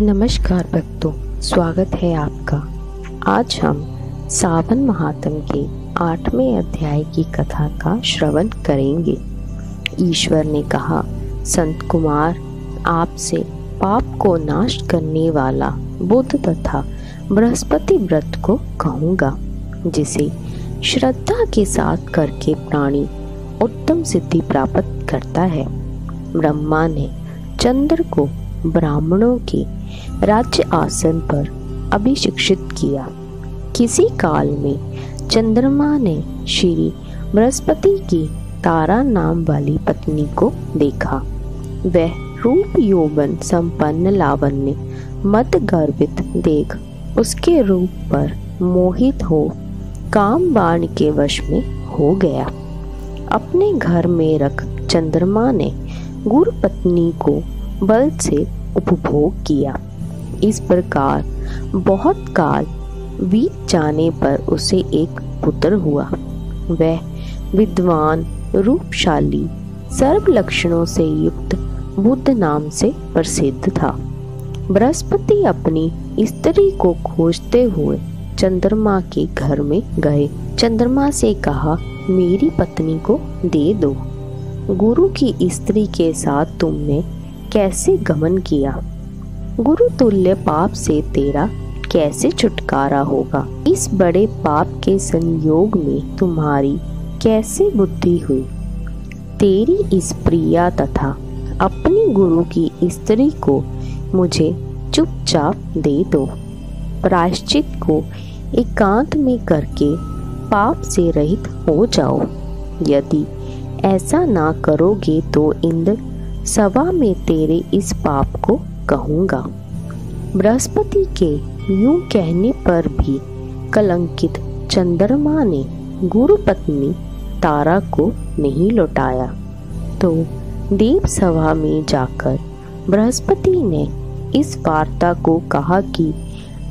नमस्कार भक्तों, स्वागत है आपका। आज हम सावन महात्म के 8वें अध्याय की कथा का श्रवण करेंगे। ईश्वर ने कहा, संत कुमार, आपसे पाप को नाश करने वाला बुध तथा बृहस्पति व्रत को कहूँगा, जिसे श्रद्धा के साथ करके प्राणी उत्तम सिद्धि प्राप्त करता है। ब्रह्मा ने चंद्र को ब्राह्मणों के राज्य आसन पर अभिषिक्षित किया। किसी काल में चंद्रमा ने श्री बृहस्पति की तारा नाम वाली पत्नी को देखा। वह रूप यौवन संपन्न लावण्य मद गर्भित देख उसके रूप पर मोहित हो काम बाण के वश में हो गया। अपने घर में रख चंद्रमा ने गुरु पत्नी को बल से उपभोग किया। इस प्रकार बहुत काल बीत जाने पर उसे एक पुत्र हुआ। वह विद्वान, रूपशाली, सर्व लक्षणों से युक्त बुध नाम से प्रसिद्ध था। बृहस्पति अपनी स्त्री को खोजते हुए चंद्रमा के घर में गए। चंद्रमा से कहा, मेरी पत्नी को दे दो। गुरु की स्त्री के साथ तुमने कैसे गमन किया? गुरु तुल्य पाप से तेरा कैसे छुटकारा होगा? इस बड़े पाप के संयोग में तुम्हारी कैसे बुद्धि हुई? तेरी इस प्रिया तथा अपनी गुरु की स्त्री को मुझे चुपचाप दे दो। प्रायश्चित को एकांत में करके पाप से रहित हो जाओ। यदि ऐसा ना करोगे तो इंद्र सभा में तेरे इस पाप को कहूँगा। बृहस्पति के यूं कहने पर भी कलंकित चंद्रमा ने गुरु पत्नी तारा को नहीं लौटाया, तो देव सभा में जाकर बृहस्पति ने इस वार्ता को कहा कि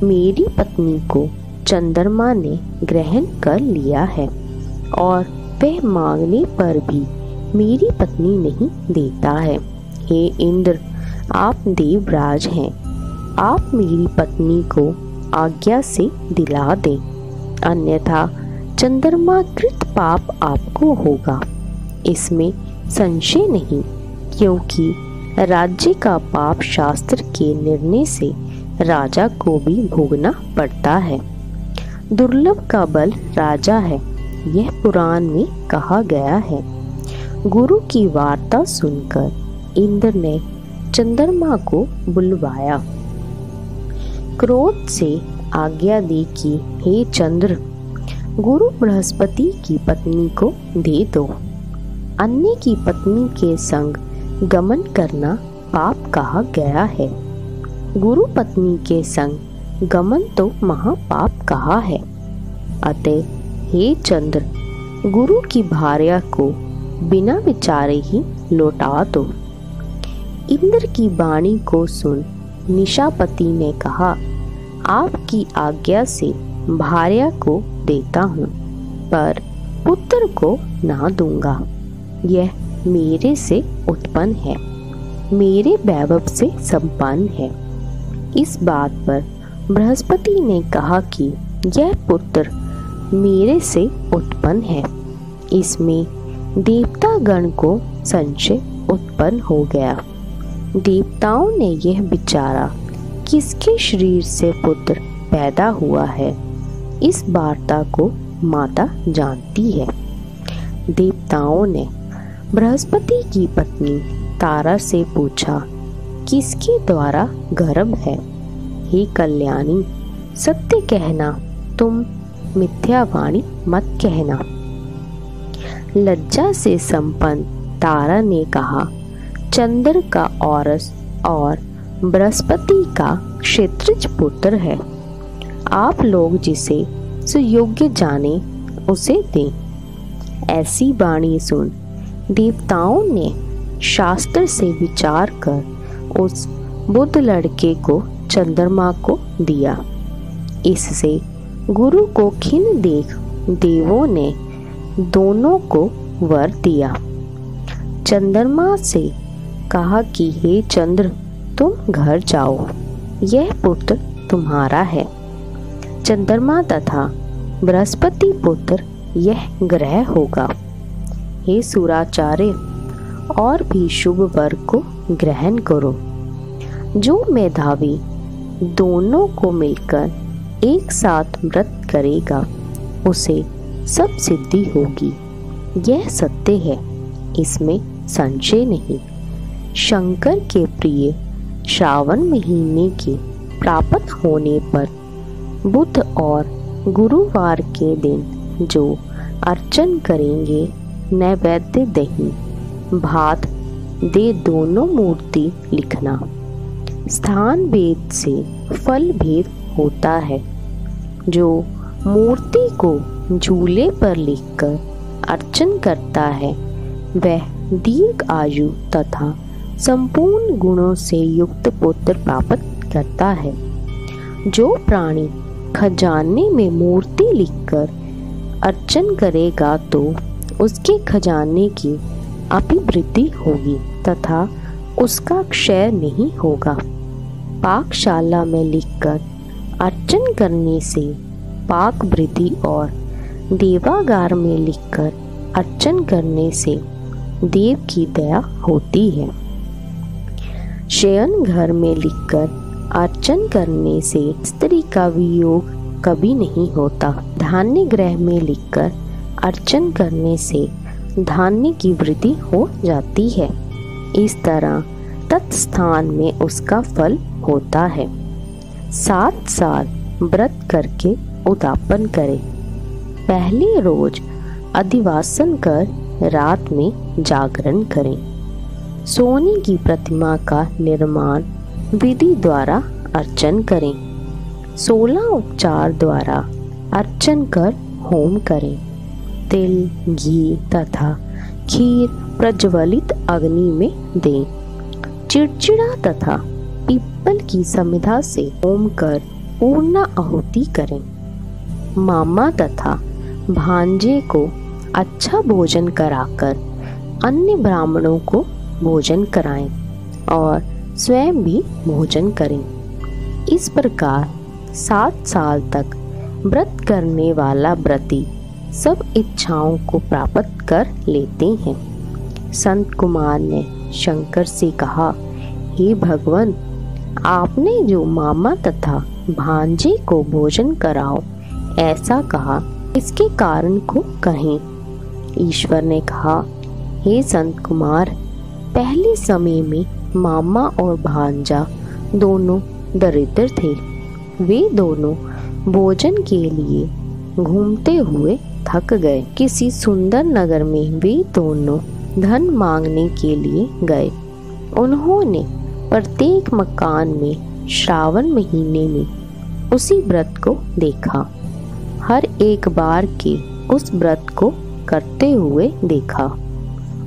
मेरी पत्नी को चंद्रमा ने ग्रहण कर लिया है और वह मांगने पर भी मेरी पत्नी नहीं देता है। हे इंद्र, आप देवराज हैं, आप मेरी पत्नी को आज्ञा से दिला दें, अन्यथा चंद्रमा कृत पाप आपको होगा। इसमें संशय नहीं, क्योंकि राज्य का पाप शास्त्र के निर्णय से राजा को भी भोगना पड़ता है। दुर्लभ का बल राजा है, यह पुराण में कहा गया है। गुरु की वार्ता सुनकर इंद्र ने चंद्रमा को बुलवाया। क्रोध से आज्ञा दी कि हे चंद्र, गुरु बृहस्पति की पत्नी को दे दो। अन्य की पत्नी के संग गमन करना पाप कहा गया है। गुरु पत्नी के संग गमन तो महापाप कहा है। अतः हे चंद्र, गुरु की भार्या को बिना विचारे ही लौटा दो। इंद्र की वाणी को सुन निशापति ने कहा, आपकी आज्ञा से भार्या को देता हूँ, पर पुत्र को ना दूंगा। यह मेरे से उत्पन्न है, मेरे वैभव से संपन्न है। इस बात पर बृहस्पति ने कहा कि यह पुत्र मेरे से उत्पन्न है। इसमें देवता गण को संशय उत्पन्न हो गया। देवताओं ने यह विचारा, किसके शरीर से पुत्र पैदा हुआ है। इस वार्ता को माता जानती है। देवताओं ने बृहस्पति की पत्नी तारा से पूछा, किसके द्वारा गर्भ है? हे कल्याणी, सत्य कहना, तुम मिथ्यावाणी मत कहना। लज्जा से संपन्न तारा ने कहा, चंद्र का औरस और बृहस्पति का क्षत्रिज पुत्र है। आप लोग जिसे सुयोग्य जाने उसे दें। ऐसी वाणी सुन देवताओं ने शास्त्र से विचार कर उस बुद्ध लड़के को चंद्रमा को दिया। इससे गुरु को खिन्न देख देवों ने दोनों को वर दिया। चंद्रमा से कहा कि हे चंद्र, तुम घर जाओ। यह पुत्र तुम्हारा है। चंद्रमा तथा बृहस्पति पुत्र यह ग्रह होगा। हे सुराचार्य, और भी शुभ वर को ग्रहण करो। जो मेधावी दोनों को मिलकर एक साथ व्रत करेगा उसे सब सिद्धि होगी। यह सत्य है, इसमें संशय नहीं। शंकर के प्रिय श्रावण महीने के प्राप्त होने पर बुध और गुरुवार के दिन जो अर्चन करेंगे, नैवेद्य दही भात दे दोनों मूर्ति लिखना। स्थान भेद से फल भेद होता है। जो मूर्ति को झूले पर लिखकर अर्चन करता है वह दीर्घ आयु तथा संपूर्ण गुणों से युक्त पुत्र प्राप्त करता है। जो प्राणी खजाने में मूर्ति लिखकर अर्चन करेगा तो उसके खजाने की अभिवृद्धि होगी तथा उसका क्षय नहीं होगा। पाकशाला में लिखकर अर्चन करने से पाक वृद्धि और देवागार में लिखकर अर्चन करने से देव की दया होती है। शयन घर में लिखकर अर्चन करने से स्त्री का वियोग कभी नहीं होता। धान्य गृह में लिखकर अर्चन करने से धान्य की वृद्धि हो जाती है। इस तरह तत्स्थान में उसका फल होता है। 7 साल व्रत करके उद्यापन करें। पहले रोज अधिवासन कर रात में जागरण करें। सोने की प्रतिमा का निर्माण विधि द्वारा अर्चन करें। 16 उपचार द्वारा अर्चन कर होम करें। तिल, घी तथा खीर प्रज्वलित अग्नि में दें। चिड़चिड़ा तथा पीपल की समिधा से होम कर पूर्ण आहुति करें। मामा तथा भांजे को अच्छा भोजन कराकर अन्य ब्राह्मणों को भोजन कराएं और स्वयं भी भोजन करें। इस प्रकार 7 साल तक व्रत करने वाला व्रती सब इच्छाओं को प्राप्त कर लेते हैं। संत कुमार ने शंकर से कहा, हे भगवान, आपने जो मामा तथा भांजे को भोजन कराओ ऐसा कहा, इसके कारण को कहें। ईश्वर ने कहा, हे संत कुमार, पहले समय में मामा और भांजा दोनों दरिद्र थे। वे दोनों भोजन के लिए घूमते हुए थक गए। किसी सुंदर नगर में वे दोनों धन मांगने के लिए गए। उन्होंने प्रत्येक मकान में श्रावण महीने में उसी व्रत को देखा। हर एक बार के उस व्रत को करते हुए देखा,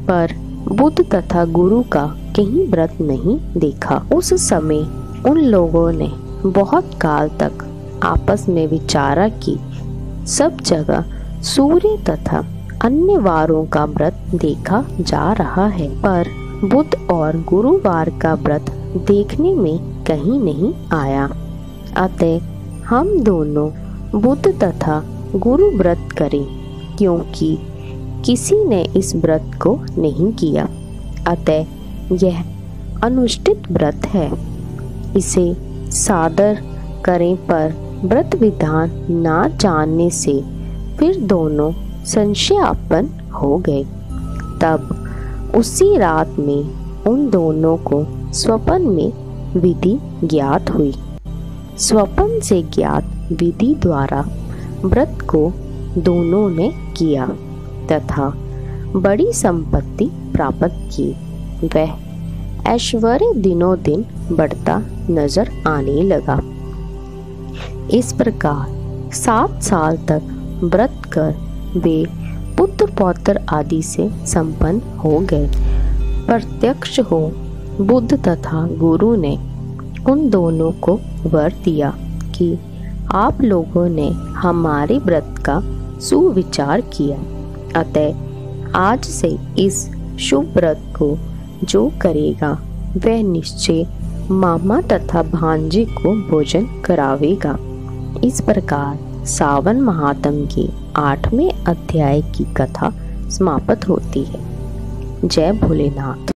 पर बुध तथा गुरु का कहीं व्रत नहीं देखा। उस समय उन लोगों ने बहुत काल तक आपस में विचारा कि सब जगह सूर्य तथा अन्य वारों का व्रत देखा जा रहा है, पर बुध और गुरुवार का व्रत देखने में कहीं नहीं आया। अतः हम दोनों बुध तथा गुरु व्रत करें, क्योंकि किसी ने इस व्रत को नहीं किया। अतः यह अनुष्ठित व्रत है। इसे सादर करें, पर व्रत विधान ना जानने से फिर दोनों संशयापन हो गए। तब उसी रात में उन दोनों को स्वप्न में विधि ज्ञात हुई। स्वप्न से ज्ञात विधि द्वारा व्रत को दोनों ने किया तथा बड़ी संपत्ति प्राप्त की। वह ऐश्वर्य दिनों दिन बढ़ता नजर आने लगा। इस प्रकार 7 साल तक व्रत कर वे पुत्र पौत्र आदि से संपन्न हो गए। प्रत्यक्ष हो बुद्ध तथा गुरु ने उन दोनों को वर दिया कि आप लोगों ने हमारे व्रत का सुविचार किया, अतः आज से इस शुभ व्रत को जो करेगा वह निश्चय मामा तथा भांजे को भोजन करावेगा। इस प्रकार सावन महात्म के 8वें अध्याय की कथा समाप्त होती है। जय भोलेनाथ।